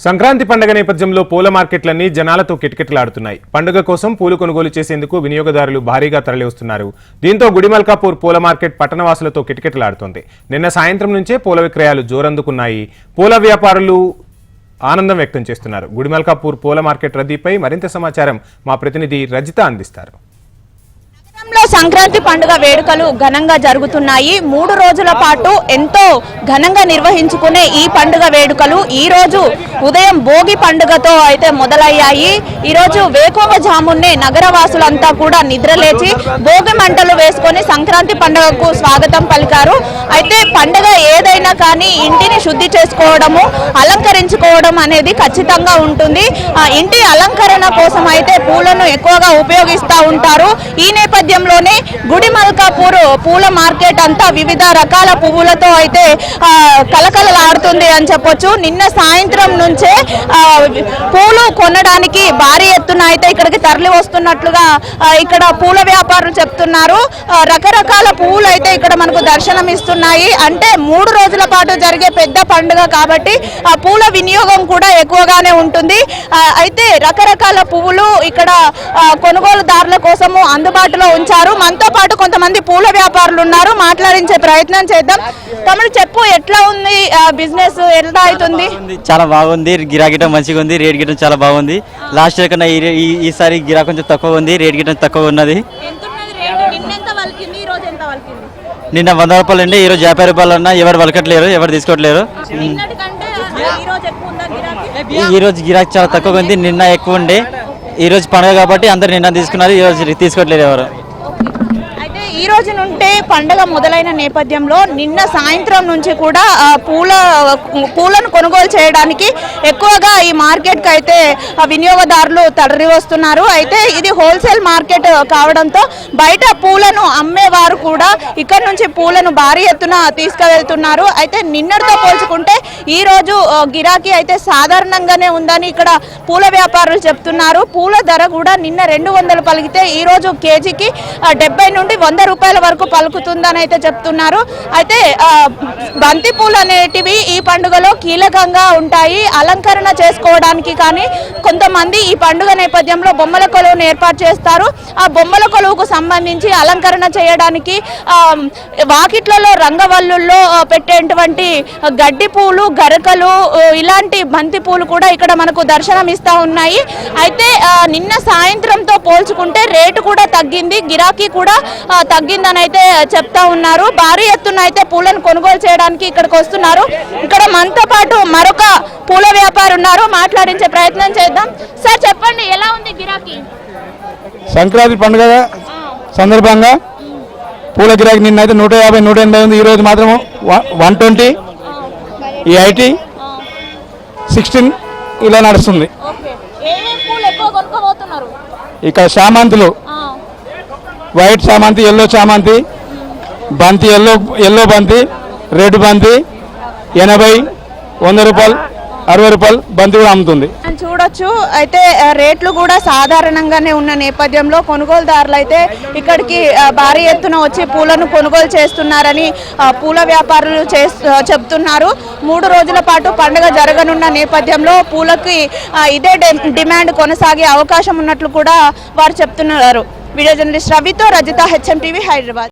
సంక్రాంతి పండుగ నేపథ్యంలో పూల మార్కెట్లన్నీ జనాలతో కిటకిటలాడుతున్నాయి. పండుగ కోసం పూలు కొనుగోలు చేసేందుకు వినియోగదారులు భారీగా తరలివస్తున్నారు. దీంతో గుడిమల్కాపూర్ పూల మార్కెట్ పట్టణవాసులతో కిటకిటలాడుతోంది. నిన్న సాయంత్రం నుంచే పూల విక్రయాలు జోరందుకున్నాయి. పూల వ్యాపారులు ఆనందం వ్యక్తం చేస్తున్నారు. గుడిమల్కాపూర్ పూల మార్కెట్ రద్దీపై మరింత సమాచారం మా ప్రతినిధి రజిత అందిస్తారు. సంక్రాంతి పండుగ వేడుకలు ఘనంగా జరుగుతున్నాయి. 3 రోజుల పాటు ఎంతో ఘనంగా నిర్వహించుకునే ఈ పండుగ వేడుకలు ఈ రోజు ఉదయం భోగి పండుగతో అయితే మొదలయ్యాయి. ఈ రోజు వేకువజామునే నగరవాసులంతా కూడా నిద్రలేచి భోగి మంటలు వేసుకొని సంక్రాంతి పండుగకు స్వాగతం పలికారు. అయితే పండుగ ఏదైనా కానీ ఇంటిని శుద్ధి చేసుకోవడము, అలంకరించుకోవడం అనేది ఖచ్చితంగా ఉంటుంది. ఇంటి అలంకరణ కోసం అయితే పూలను ఎక్కువగా ఉపయోగిస్తూ ఉంటారు. ఈ నేపథ్యంలోనే గుడిమల్కాపూర్ పూల మార్కెట్ అంతా వివిధ రకాల పువ్వులతో అయితే కలకలలాడుతుంది అని చెప్పొచ్చు. నిన్న సాయంత్రం నుంచే పూలు కొనడానికి భారీ ఎత్తున అయితే ఇక్కడికి తరలి వస్తున్నట్లుగా ఇక్కడ పూల వ్యాపారులు చెప్తున్నారు. రకరకాల పువ్వులు అయితే ఇక్కడ మనకు దర్శనం ఇస్తున్నాయి. అంటే 3 రోజుల పాటు జరిగే పెద్ద పండుగ కాబట్టి ఆ పూల వినియోగం కూడా ఎక్కువగానే ఉంటుంది. అయితే రకరకాల పువ్వులు ఇక్కడ కొనుగోలుదారుల కోసము అందుబాటులో ఉంచారు. మనతో పాటు కొంతమంది పూల వ్యాపారులు ఉన్నారు, మాట్లాడించే ప్రయత్నం చేద్దాం. తమ్ముడు చెప్పు, ఎట్లా ఉంది బిజినెస్, ఎట్లా అవుతుంది? చాలా బాగుంది, గిరాకీ మంచిగా ఉంది, రేట్ గిట్టం చాలా బాగుంది. లాస్ట్ ఇయర్ కన్నా ఈసారి గిరా కొంచెం తక్కువ ఉంది, రేట్ గిట్టం తక్కువ ఉన్నది. నిన్న 100 రూపాయలు అండి, ఈరోజు 50 రూపాయలు అన్నా. ఎవరు వలకట్లేరు, ఎవరు తీసుకోవట్లేరు. ఈరోజు గిరాకీ చాలా తక్కువ ఉంది, నిన్న ఎక్కువ ఉండే. ఈరోజు పండుగ కాబట్టి అందరు నిన్న తీసుకున్నారు, ఈరోజు తీసుకోవట్లేదు ఎవరు. ఈ రోజు నుండే పండుగ మొదలైన నేపథ్యంలో నిన్న సాయంత్రం నుంచి కూడా పూలను కొనుగోలు చేయడానికి ఎక్కువగా ఈ మార్కెట్కి అయితే వినియోగదారులు తరలి వస్తున్నారు. అయితే ఇది హోల్సేల్ మార్కెట్ కావడంతో బయట పూలను అమ్మేవారు కూడా ఇక్కడ నుంచి పూలను భారీ ఎత్తున తీసుకువెళ్తున్నారు. అయితే నిన్నటితో పోల్చుకుంటే ఈ రోజు గిరాకీ అయితే సాధారణంగానే ఉందని ఇక్కడ పూల వ్యాపారులు చెప్తున్నారు. పూల ధర కూడా నిన్న 200 పలికితే ఈ రోజు కేజీకి 70 నుండి 100 రూపాయల వరకు పలుకుతుందని అయితే చెప్తున్నారు. అయితే బంతి పూలు అనేటివి ఈ పండుగలో కీలకంగా ఉంటాయి. అలంకరణ చేసుకోవడానికి కానీ కొంతమంది ఈ పండుగ నేపథ్యంలో బొమ్మల కొలువును ఏర్పాటు చేస్తారు. ఆ బొమ్మల కొలువుకు సంబంధించి అలంకరణ చేయడానికి వాకిట్లలో రంగవల్లుల్లో పెట్టేటువంటి గడ్డి పూలు, గరకలు, ఇలాంటి బంతి పూలు కూడా ఇక్కడ మనకు దర్శనం ఇస్తూ ఉన్నాయి. అయితే నిన్న సాయంత్రంతో పోల్చుకుంటే రేటు కూడా తగ్గింది, గిరాకీ కూడా తగ్గిందని అయితే చెప్తా ఉన్నారు. భారీ ఎత్తున అయితే పూలను కొనుగోలు చేయడానికి ఇక్కడికి వస్తున్నారు. ఇక్కడ మనతో పాటు మరొక పూల వ్యాపారి ఉన్నారు, మాట్లాడించే ప్రయత్నం చేద్దాం. సార్ చెప్పండి, ఎలా ఉంది గిరాకీ? సంక్రాంతి పండుగ సందర్భంగా పూల గిరాకీ నిన్న అయితే 150, 180 ఉంది. ఈరోజు మాత్రం 120, ఈ 80, 16 ఇలా నడుస్తుంది. ఇక్కడ చామంతులు, వైట్ చామంతి, ఎల్లో చామంతి, బంతి, ఎల్లో బంతి, రెడ్ బంతి 80, 100 రూపాయలు, 60 రూపాయలు బంతి కూడా అమ్ముతుంది. చూడొచ్చు. అయితే రేట్లు కూడా సాధారణంగానే ఉన్న నేపథ్యంలో కొనుగోలుదారులు అయితే ఇక్కడికి భారీ ఎత్తున వచ్చి పూలను కొనుగోలు చేస్తున్నారని పూల వ్యాపారులు చెప్తున్నారు. 3 రోజుల పాటు పండుగ జరగనున్న నేపథ్యంలో పూలకి ఇదే డిమాండ్ కొనసాగే అవకాశం ఉన్నట్లు కూడా వారు చెప్తున్నారు. వీడియో జర్నలిస్ట్ రవితో రజిత, HM టీవీ, హైదరాబాద్.